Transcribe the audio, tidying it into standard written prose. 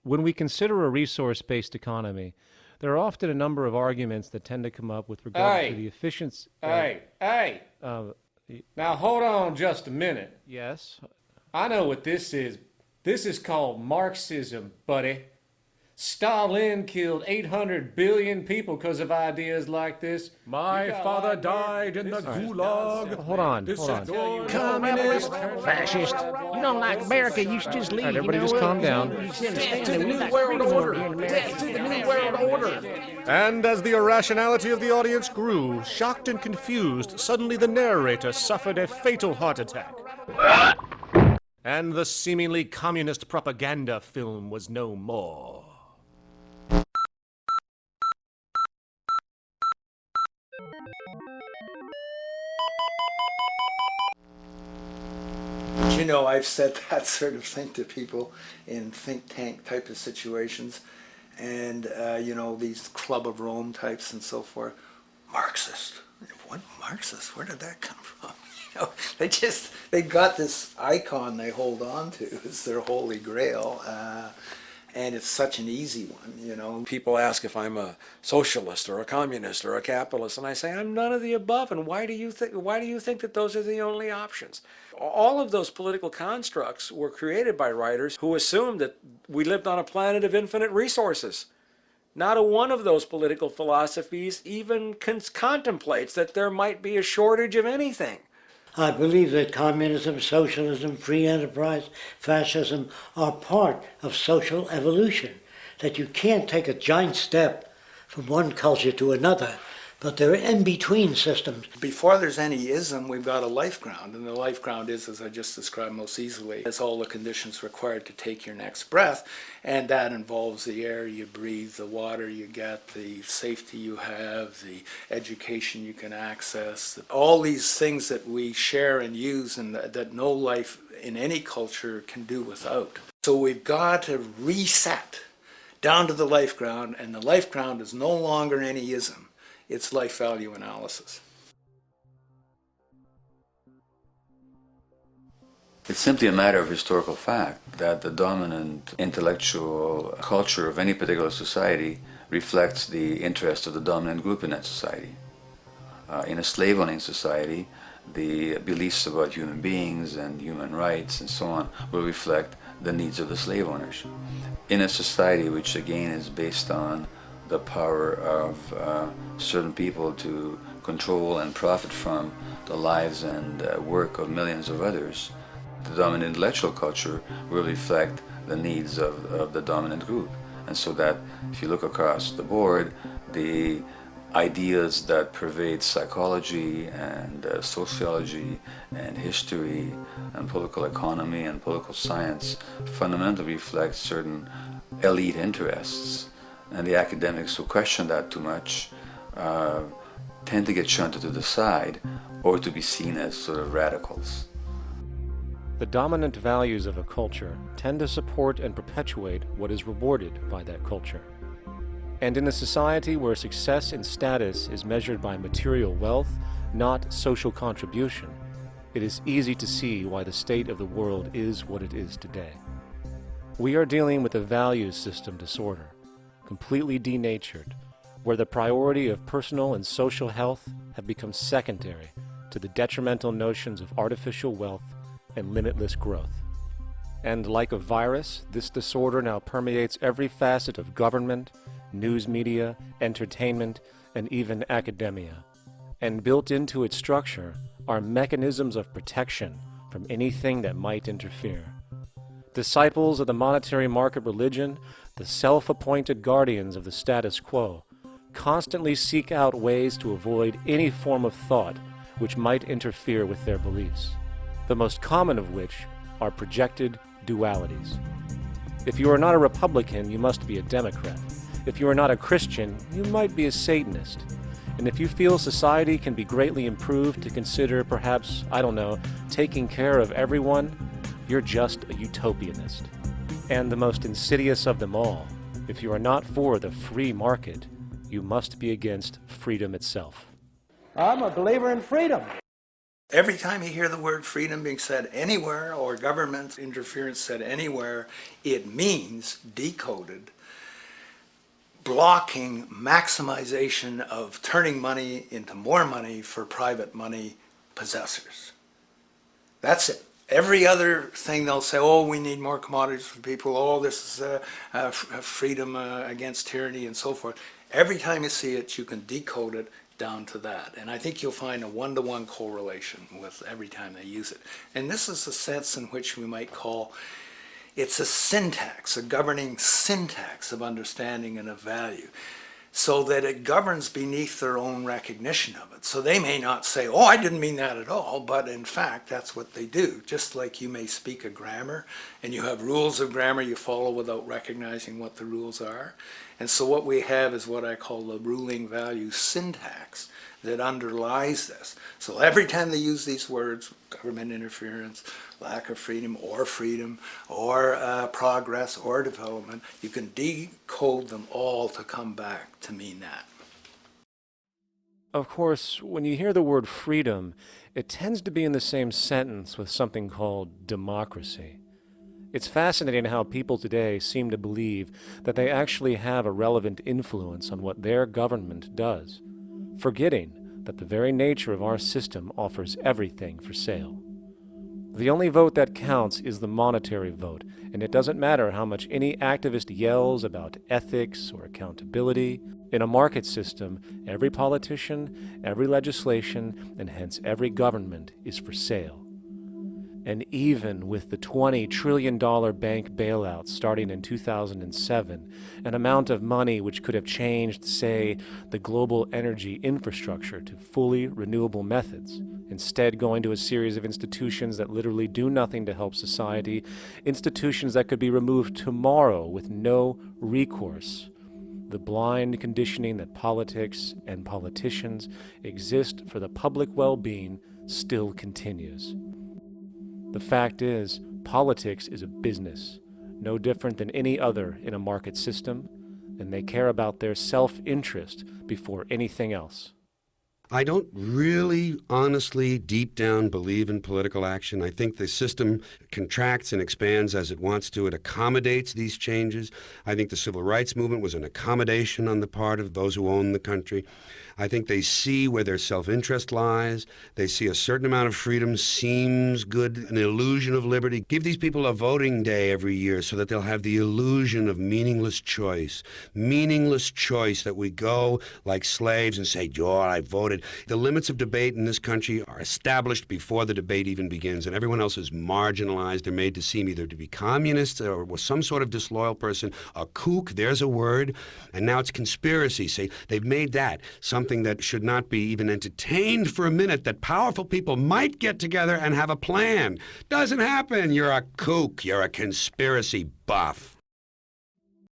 When we consider a resource-based economy, there are often a number of arguments that tend to come up with regard to the efficiency. Now hold on just a minute. Yes? I know what this is. This is called Marxism, buddy. Stalin killed 800 billion people because of ideas like this. My father died in the gulag. Hold on. Communist, fascist. You don't like America, you should just leave. All right, everybody just calm down. Death to the New World Order! Death to the New World Order! And as the irrationality of the audience grew, shocked and confused, suddenly the narrator suffered a fatal heart attack. And the seemingly communist propaganda film was no more. You know, I've said that sort of thing to people in think tank type of situations, and you know, these Club of Rome types and so forth. Marxist? What Marxist? Where did that come from? You know, they got this icon they hold on to as their holy grail, and it's such an easy one, you know. People ask if I'm a socialist or a communist or a capitalist, and I say I'm none of the above. And why do you think that those are the only options? All of those political constructs were created by writers who assumed that we lived on a planet of infinite resources. Not a one of those political philosophies even contemplates that there might be a shortage of anything. I believe that communism, socialism, free enterprise, fascism are part of social evolution, that you can't take a giant step from one culture to another, but they're in-between systems. Before there's any ism, we've got a life ground, and the life ground is, as I just described most easily, it's all the conditions required to take your next breath, and that involves the air you breathe, the water you get, the safety you have, the education you can access, all these things that we share and use and that no life in any culture can do without. So we've got to reset down to the life ground, and the life ground is no longer any ism. It's life value analysis. It's simply a matter of historical fact that the dominant intellectual culture of any particular society reflects the interest of the dominant group in that society. In a slave-owning society, the beliefs about human beings and human rights and so on will reflect the needs of the slave owners. In a society which again is based on the power of certain people to control and profit from the lives and work of millions of others, the dominant intellectual culture will reflect the needs of the dominant group. And so that if you look across the board, the ideas that pervade psychology and sociology and history and political economy and political science fundamentally reflect certain elite interests. And the academics who question that too much tend to get shunted to the side or to be seen as sort of radicals. The dominant values of a culture tend to support and perpetuate what is rewarded by that culture. And in a society where success and status is measured by material wealth, not social contribution, it is easy to see why the state of the world is what it is today. We are dealing with a values system disorder, completely denatured, where the priority of personal and social health have become secondary to the detrimental notions of artificial wealth and limitless growth. And like a virus, this disorder now permeates every facet of government, news media, entertainment, and even academia. And built into its structure are mechanisms of protection from anything that might interfere. Disciples of the monetary market religion, the self-appointed guardians of the status quo, constantly seek out ways to avoid any form of thought which might interfere with their beliefs, the most common of which are projected dualities. If you are not a Republican, you must be a Democrat. If you are not a Christian, you might be a Satanist. And if you feel society can be greatly improved to consider perhaps, I don't know, taking care of everyone, you're just a utopianist. And the most insidious of them all, if you are not for the free market, you must be against freedom itself. I'm a believer in freedom. Every time you hear the word freedom being said anywhere or government interference said anywhere, it means, decoded, blocking maximization of turning money into more money for private money possessors. That's it. Every other thing they'll say, oh, we need more commodities for people, oh, this is freedom against tyranny and so forth. Every time you see it, you can decode it down to that. And I think you'll find a one-to-one correlation with every time they use it. And this is a sense in which we might call, it's a syntax, a governing syntax of understanding and of value, so that it governs beneath their own recognition of it. So they may not say, oh, I didn't mean that at all, but in fact, that's what they do. Just like you may speak a grammar, and you have rules of grammar you follow without recognizing what the rules are. And so what we have is what I call the ruling value syntax that underlies this. So every time they use these words, government interference, lack of freedom, or progress, or development, you can decode them all to come back to mean that. Of course, when you hear the word freedom, it tends to be in the same sentence with something called democracy. It's fascinating how people today seem to believe that they actually have a relevant influence on what their government does, forgetting that the very nature of our system offers everything for sale. The only vote that counts is the monetary vote, and it doesn't matter how much any activist yells about ethics or accountability. In a market system, every politician, every legislation, and hence every government is for sale. And even with the $20 trillion bank bailout starting in 2007, an amount of money which could have changed, say, the global energy infrastructure to fully renewable methods, instead going to a series of institutions that literally do nothing to help society, institutions that could be removed tomorrow with no recourse. The blind conditioning that politics and politicians exist for the public well-being still continues. The fact is, politics is a business, no different than any other in a market system, and they care about their self-interest before anything else. I don't really, honestly, deep down believe in political action. I think the system contracts and expands as it wants to. It accommodates these changes. I think the civil rights movement was an accommodation on the part of those who own the country. I think they see where their self-interest lies. They see a certain amount of freedom seems good, an illusion of liberty. Give these people a voting day every year so that they'll have the illusion of meaningless choice. Meaningless choice that we go like slaves and say, "Oh, I voted." The limits of debate in this country are established before the debate even begins, and everyone else is marginalized. They're made to seem either to be communists or some sort of disloyal person, a kook, there's a word, and now it's conspiracy. Say, they've made that something that should not be even entertained for a minute, that powerful people might get together and have a plan. Doesn't happen. You're a kook. You're a conspiracy buff.